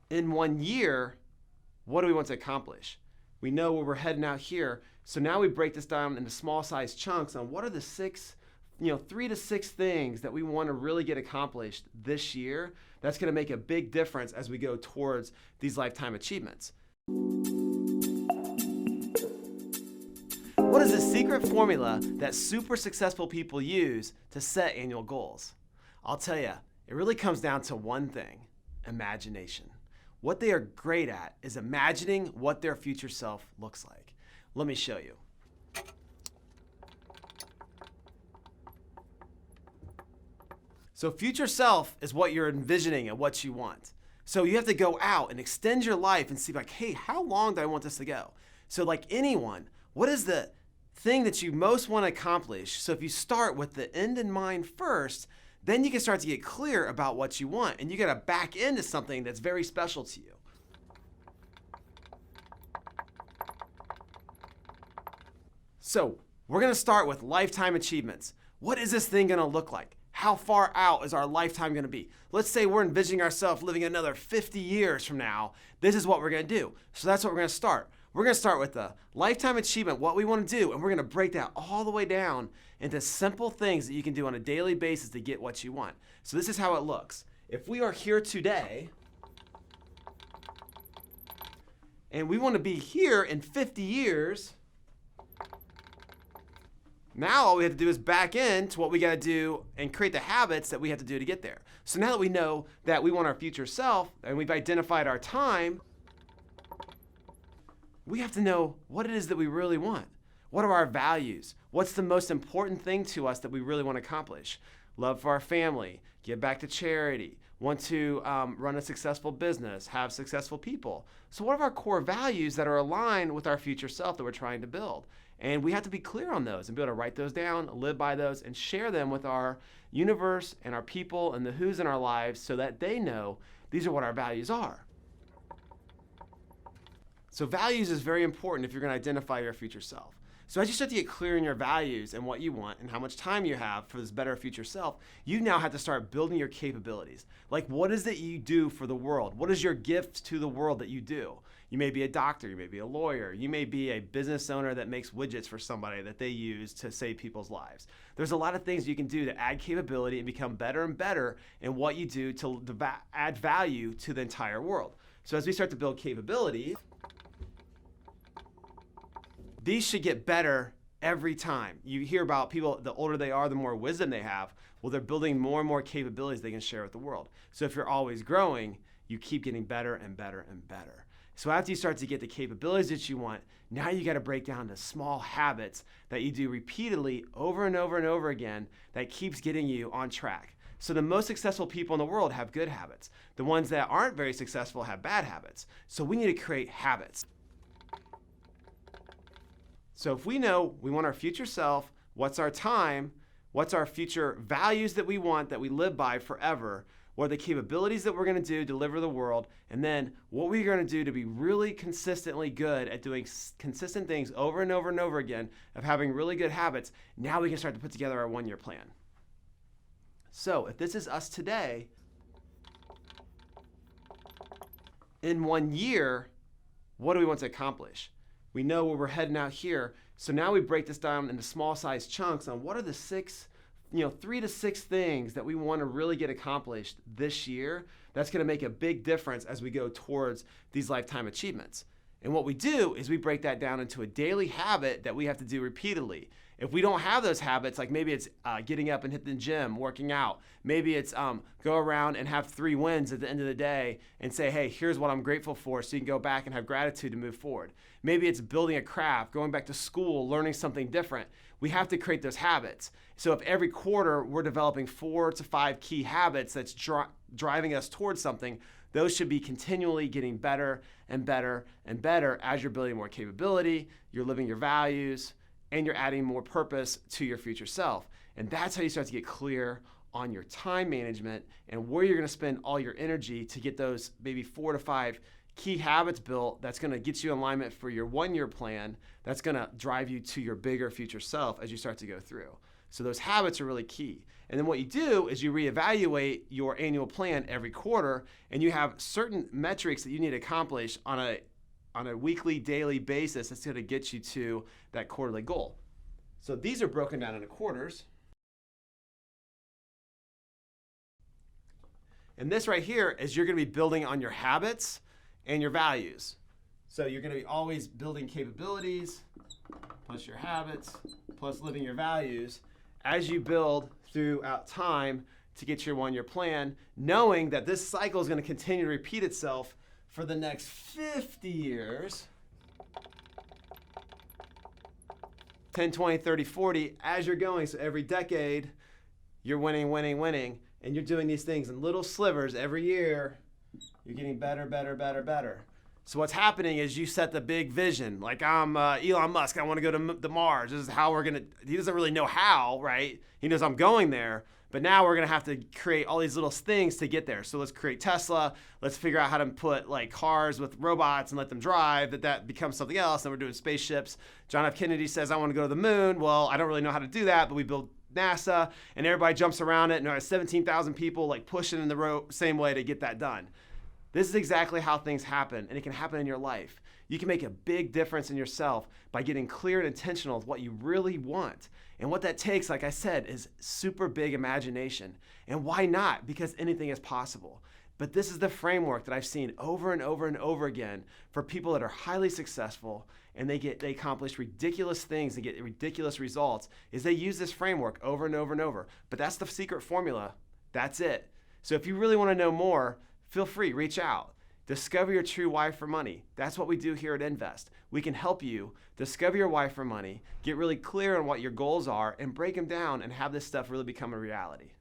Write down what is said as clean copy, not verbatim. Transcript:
In 1 year, what do we want to accomplish? We know where we're heading out here. So now we break this down into small size chunks on what are the 3 to 6 things that we want to really get accomplished this year. That's going to make a big difference as we go towards these lifetime achievements. What is the secret formula that super successful people use to set annual goals? I'll tell you, it really comes down to one thing: imagination. What they are great at is imagining what their future self looks like. Let me show you. So future self is what you're envisioning and what you want. So you have to go out and extend your life and see, like, hey, how long do I want this to go? So like anyone, what is the thing that you most want to accomplish? So if you start with the end in mind first, then you can start to get clear about what you want, and you got to back into something that's very special to you. So we're going to start with lifetime achievements. What is this thing going to look like? How far out is our lifetime going to be? Let's say we're envisioning ourselves living another 50 years from now. This is what we're going to do. So that's what we're going to start. We're going to start with the lifetime achievement, what we want to do, and we're going to break that all the way down into simple things that you can do on a daily basis to get what you want. So this is how it looks. If we are here today, and we want to be here in 50 years, now all we have to do is back into what we got to do and create the habits that we have to do to get there. So now that we know that we want our future self and we've identified our time, we have to know what it is that we really want. What are our values? What's the most important thing to us that we really want to accomplish? Love for our family, give back to charity, want to run a successful business, have successful people. So what are our core values that are aligned with our future self that we're trying to build? And we have to be clear on those and be able to write those down, live by those, and share them with our universe and our people and the who's in our lives so that they know these are what our values are. So values is very important if you're going to identify your future self. So as you start to get clear in your values and what you want and how much time you have for this better future self, you now have to start building your capabilities. Like, what is it you do for the world? What is your gift to the world that you do? You may be a doctor, you may be a lawyer, you may be a business owner that makes widgets for somebody that they use to save people's lives. There's a lot of things you can do to add capability and become better and better in what you do to add value to the entire world. So as we start to build capabilities, these should get better every time. You hear about people, the older they are, the more wisdom they have. Well, they're building more and more capabilities they can share with the world. So if you're always growing, you keep getting better and better and better. So after you start to get the capabilities that you want, now you got to break down to small habits that you do repeatedly over and over and over again that keeps getting you on track. So the most successful people in the world have good habits. The ones that aren't very successful have bad habits. So we need to create habits. So if we know we want our future self, what's our time, what's our future values that we want that we live by forever, what are the capabilities that we're going to do to deliver the world, and then what we're going to do to be really consistently good at doing consistent things over and over and over again, of having really good habits, now we can start to put together our 1-year plan. So if this is us today, in 1 year, what do we want to accomplish? We know where we're heading out here. So now we break this down into small size chunks on what are the 3 to 6 things that we want to really get accomplished this year. That's going to make a big difference as we go towards these lifetime achievements. And what we do is we break that down into a daily habit that we have to do repeatedly. If we don't have those habits, like maybe it's getting up and hit the gym, working out. Maybe it's go around and have 3 wins at the end of the day and say, hey, here's what I'm grateful for, so you can go back and have gratitude to move forward. Maybe it's building a craft, going back to school, learning something different. We have to create those habits. So if every quarter we're developing 4 to 5 key habits that's driving us towards something, those should be continually getting better and better and better as you're building more capability, you're living your values, and you're adding more purpose to your future self. And that's how you start to get clear on your time management and where you're going to spend all your energy to get those maybe 4 to 5 key habits built that's going to get you in alignment for your 1-year plan that's going to drive you to your bigger future self as you start to go through. So those habits are really key. And then what you do is you reevaluate your annual plan every quarter, and you have certain metrics that you need to accomplish on a weekly, daily basis that's going to get you to that quarterly goal. So these are broken down into quarters. And this right here is you're going to be building on your habits and your values. So you're going to be always building capabilities, plus your habits, plus living your values as you build throughout time to get your one-year plan, knowing that this cycle is going to continue to repeat itself for the next 50 years, 10, 20, 30, 40, as you're going. So every decade, you're winning, winning, winning, and you're doing these things in little slivers every year. You're getting better, better, better, better. So what's happening is you set the big vision. Like I'm Elon Musk, I want to go to Mars. This is how we're going to, he doesn't really know how, right? He knows I'm going there, but now we're going to have to create all these little things to get there. So let's create Tesla. Let's figure out how to put like cars with robots and let them drive, that becomes something else. Then we're doing spaceships. John F. Kennedy says, I want to go to the moon. Well, I don't really know how to do that, but we build NASA and everybody jumps around it and there are 17,000 people like pushing in the same way to get that done. This is exactly how things happen, and it can happen in your life. You can make a big difference in yourself by getting clear and intentional with what you really want. And what that takes, like I said, is super big imagination. And why not? Because anything is possible. But this is the framework that I've seen over and over and over again for people that are highly successful and they accomplish ridiculous things and get ridiculous results, is they use this framework over and over and over. But that's the secret formula. That's it. So if you really want to know more, feel free, reach out. Discover your true why for money. That's what we do here at Invest. We can help you discover your why for money, get really clear on what your goals are, and break them down and have this stuff really become a reality.